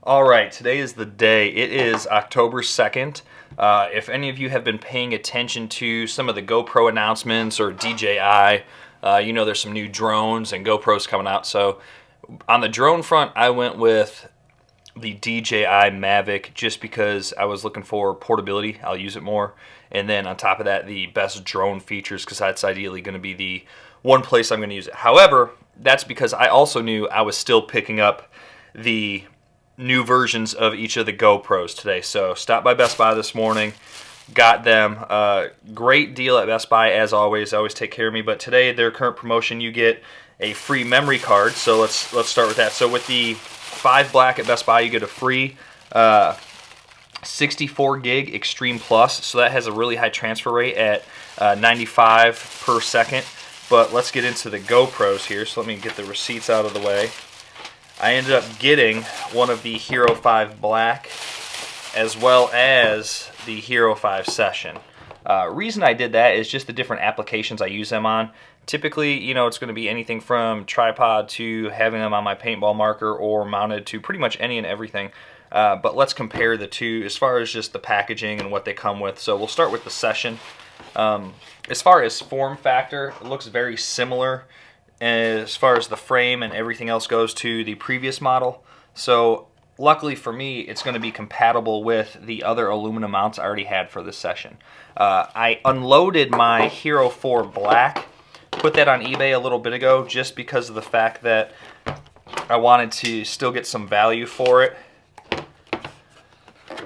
All right, today is the day. It is October 2nd. If any of you have been paying attention to some of the GoPro announcements or DJI, you know there's some new drones and GoPros coming out. So on the drone front, I went with the DJI Mavic just because I was looking for portability. I'll use it more. And then on top of that, the best drone features, because that's ideally going to be the one place I'm going to use it. However, that's because I also knew I was still picking up the new versions of each of the GoPros today. So stopped by Best Buy this morning, got them. Great deal at Best Buy as always. They always take care of me. But today, their current promotion, you get a free memory card. So let's start with that. So with the 5 Black at Best Buy, you get a free 64 gig Extreme Plus. So that has a really high transfer rate at 95 per second. But let's get into the GoPros here. So let me get the receipts out of the way. I ended up getting one of the Hero5 Black as well as the Hero5 Session. Reason I did that is just the different applications I use them on. Typically, you know, it's going to be anything from tripod to having them on my paintball marker or mounted to pretty much any and everything. But let's compare the two as far as just the packaging and what they come with. So we'll start with the Session. As far as form factor, it looks very similar as far as the frame and everything else goes to the previous model. So luckily for me, it's going to be compatible with the other aluminum mounts I already had for this Session. I unloaded my Hero 4 Black, put that on eBay a little bit ago just because of the fact that I wanted to still get some value for it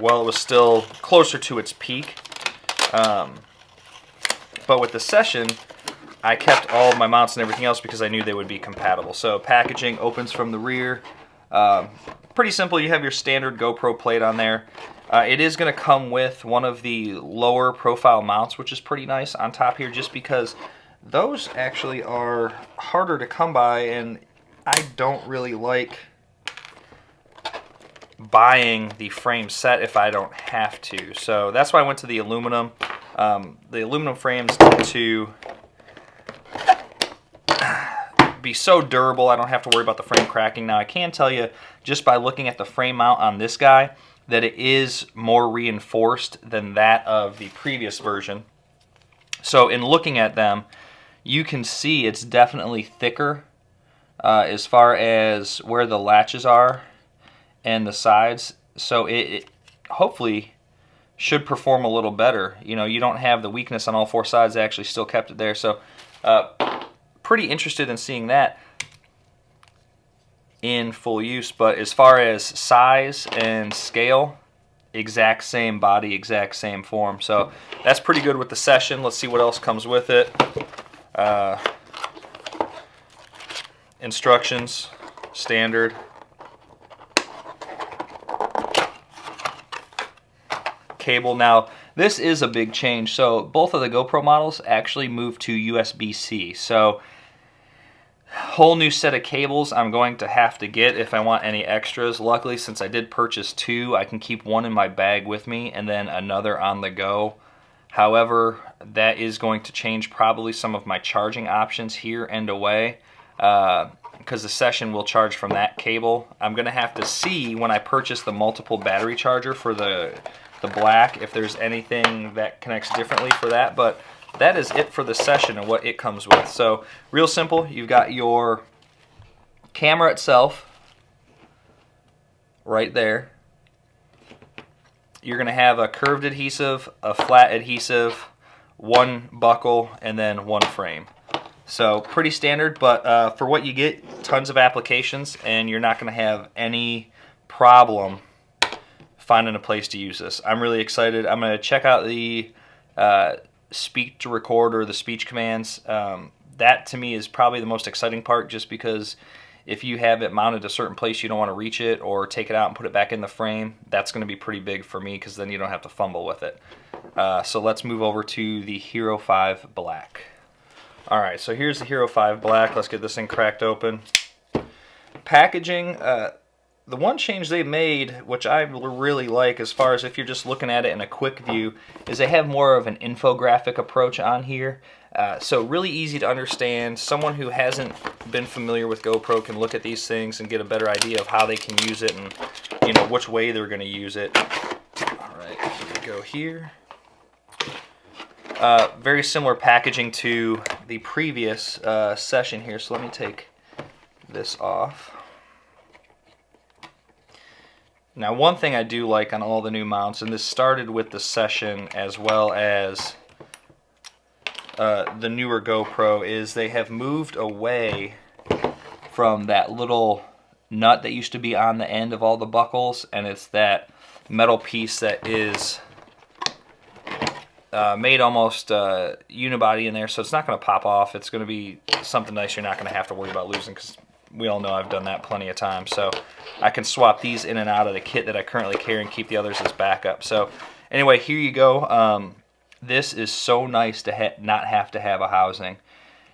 while it was still closer to its peak. But with the Session, I kept all of my mounts and everything else because I knew they would be compatible. So packaging opens from the rear. Pretty simple. You have your standard GoPro plate on there. It is going to come with one of the lower profile mounts, which is pretty nice on top here just because those actually are harder to come by, and I don't really like buying the frame set if I don't have to. So that's why I went to the aluminum. The aluminum frames tend to be so durable, I don't have to worry about the frame cracking. Now I can tell you just by looking at the frame mount on this guy that it is more reinforced than that of the previous version. So in looking at them, you can see it's definitely thicker as far as where the latches are and the sides. So it hopefully should perform a little better. You know, you don't have the weakness on all 4 sides. They actually still kept it there. So pretty interested in seeing that in full use. But as far as size and scale, exact same body, exact same form. So that's pretty good with the Session. Let's see what else comes with it. Instructions, standard. Cable. Now this is a big change. So both of the GoPro models actually moved to USB-C. So whole new set of cables I'm going to have to get if I want any extras. Luckily, since I did purchase 2, I can keep one in my bag with me and then another on the go. However, that is going to change probably some of my charging options here and away because the Session will charge from that cable. I'm going to have to see when I purchase the multiple battery charger for the Black if there's anything that connects differently for that, but that is it for the Session and what it comes with. So real simple. You've got your camera itself right there. You're going to have a curved adhesive, a flat adhesive, 1 buckle, and then 1 frame. So pretty standard, but for what you get, tons of applications, and you're not going to have any problem finding a place to use this. I'm really excited. I'm going to check out the speak to record or the speech commands. That to me is probably the most exciting part just because if you have it mounted a certain place you don't want to reach it or take it out and put it back in the frame, that's going to be pretty big for me because then you don't have to fumble with it. So let's move over to the Hero 5 Black. Alright, so here's the Hero 5 Black. Let's get this thing cracked open. Packaging, the one change they made, which I really like as far as if you're just looking at it in a quick view, is they have more of an infographic approach on here. So really easy to understand. Someone who hasn't been familiar with GoPro can look at these things and get a better idea of how they can use it and you know, which way they're going to use it. All right, here we go here. Very similar packaging to the previous session here, so let me take this off. Now, one thing I do like on all the new mounts, and this started with the Session as well as the newer GoPro, is they have moved away from that little nut that used to be on the end of all the buckles, and it's that metal piece that is made almost unibody in there, so it's not going to pop off. It's going to be something nice you're not going to have to worry about losing, because we all know I've done that plenty of times. So I can swap these in and out of the kit that I currently carry and keep the others as backup. So anyway, here you go. This is so nice to not have to have a housing.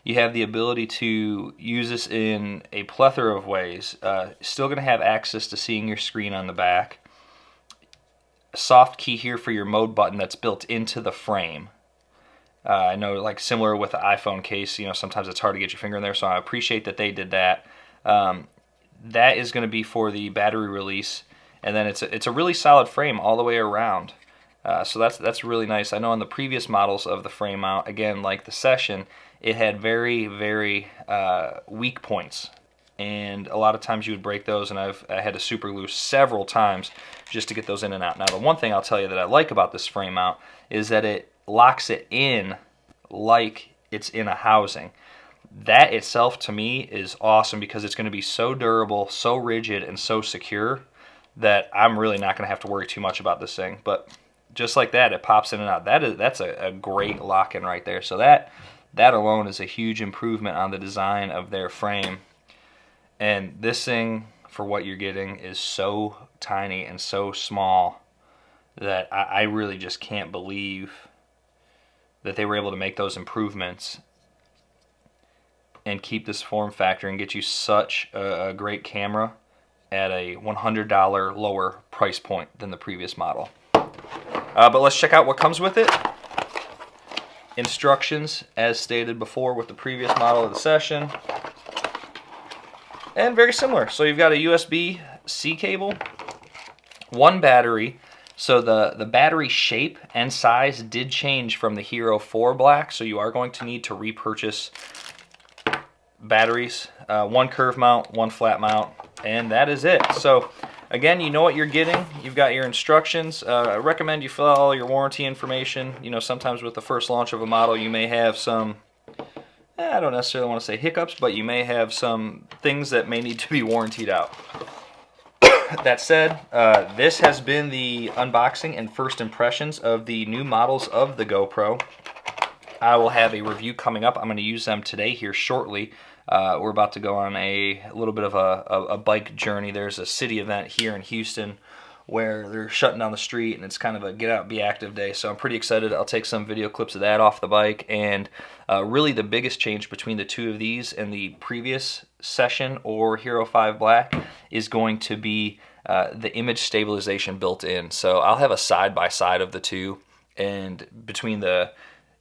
You have the ability to use this in a plethora of ways. Still going to have access to seeing your screen on the back. Soft key here for your mode button that's built into the frame. I know, like similar with the iPhone case, you know, sometimes it's hard to get your finger in there, so I appreciate that they did that. That is going to be for the battery release, and then it's a really solid frame all the way around. So that's really nice. I know on the previous models of the frame mount, again, like the Session, it had very, very weak points, and a lot of times you would break those, and I had to super glue several times just to get those in and out. Now, the one thing I'll tell you that I like about this frame mount is that it locks it in like it's in a housing. That itself, to me, is awesome, because it's going to be so durable, so rigid, and so secure that I'm really not going to have to worry too much about this thing. But just like that, it pops in and out. That's a great lock-in right there. So that alone is a huge improvement on the design of their frame. And this thing, for what you're getting, is so tiny and so small that I really just can't believe that they were able to make those improvements and keep this form factor and get you such a great camera at a $100 lower price point than the previous model. But let's check out what comes with it. Instructions, as stated before with the previous model of the Session. And very similar. So you've got a USB-C cable, one battery. So the battery shape and size did change from the Hero 4 black, so you are going to need to repurchase batteries. One curve mount, one flat mount, and that is it. So again, you know what you're getting. You've got your instructions. I recommend you fill out all your warranty information. You know, sometimes with the first launch of a model, you may have some, I don't necessarily want to say hiccups, but you may have some things that may need to be warrantied out. That said, this has been the unboxing and first impressions of the new models of the GoPro. I will have a review coming up. I'm going to use them today here shortly. We're about to go on a little bit of a bike journey. There's a city event here in Houston where they're shutting down the street, and it's kind of a get out, be active day. So I'm pretty excited. I'll take some video clips of that off the bike. And really the biggest change between the two of these and the previous Session or Hero 5 Black is going to be the image stabilization built in. So I'll have a side-by-side of the two, and between the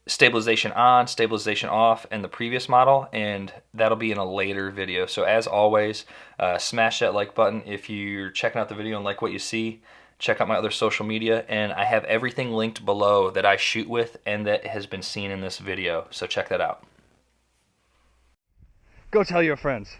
stabilization on, stabilization off, and the previous model, and that'll be in a later video. So as always, smash that like button if you're checking out the video and like what you see. Check out my other social media, and I have everything linked below that I shoot with and that has been seen in this video, so check that out. Go tell your friends.